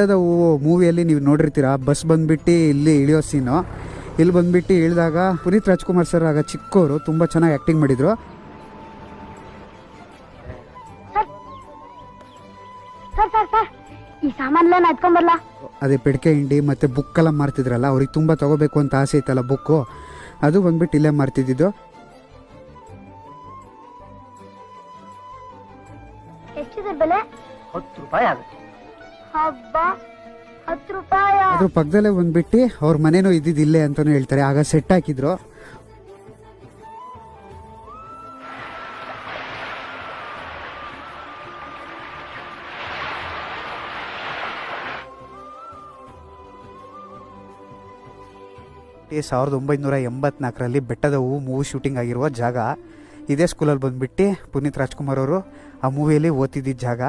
ಬೆಟ್ಟದ ಹೂವು ಮೂವಿಯಲ್ಲಿ ನೀವು ನೋಡಿರ್ತೀರಾ, ಬಸ್ ಬಂದ್ಬಿಟ್ಟು ಇಲ್ಲಿ ಇಳಿಯೋ ಸೀನು. ಇಲ್ಲಿ ಬಂದ್ಬಿಟ್ಟು ಇಳಿದಾಗ ಪುನೀತ್ ರಾಜ್ಕುಮಾರ್ ಸರ್ ಆಗ ಚಿಕ್ಕವರು ತುಂಬ ಚೆನ್ನಾಗಿ ಆ್ಯಕ್ಟಿಂಗ್ ಮಾಡಿದರು. ಈ ಸಾಮಾನೆಲ್ಲ ಎತ್ಕೊಂಬರ್ಲಾ? ಅದೇ ಪೆಡ್ಕೆ ಹಿಂಡಿ ಮತ್ತು ಬುಕ್ಕೆಲ್ಲ ಮಾರ್ತಿದ್ರಲ್ಲ, ಅವ್ರಿಗೆ ತುಂಬ ತಗೋಬೇಕು ಅಂತ ಆಸೆ ಇತ್ತಲ್ಲ ಬುಕ್ಕು, ಅದು ಬಂದ್ಬಿಟ್ಟು ಇಲ್ಲೇ ಮಾರ್ತಿದ್ದು. ಎಷ್ಟಿದೆ ಬೆಲೆ? 10 ರೂಪಾಯಿ ಆಗುತ್ತೆ. ಹಬ್ಬ, 10 ರೂಪಾಯಿ. ಅದ್ರ ಪಕ್ಕದಲ್ಲೇ ಬಂದ್ಬಿಟ್ಟು ಅವ್ರ ಮನೇನೂ ಇದ್ದಿದ್ದು ಇಲ್ಲೇ ಅಂತಾನೂ ಹೇಳ್ತಾರೆ. ಆಗ ಸೆಟ್ ಹಾಕಿದ್ರು. ಈ 1984ರಲ್ಲಿ ಬೆಟ್ಟದ ಹೂವು ಮೂವಿ ಶೂಟಿಂಗ್ ಆಗಿರುವ ಜಾಗ ಇದೇ ಸ್ಕೂಲಲ್ಲಿ ಬಂದ್ಬಿಟ್ಟು ಪುನೀತ್ ರಾಜ್ಕುಮಾರ್ ಅವರು ಆ ಮೂವಿಯಲ್ಲಿ ಓದ್ತಿದ್ದ ಜಾಗ.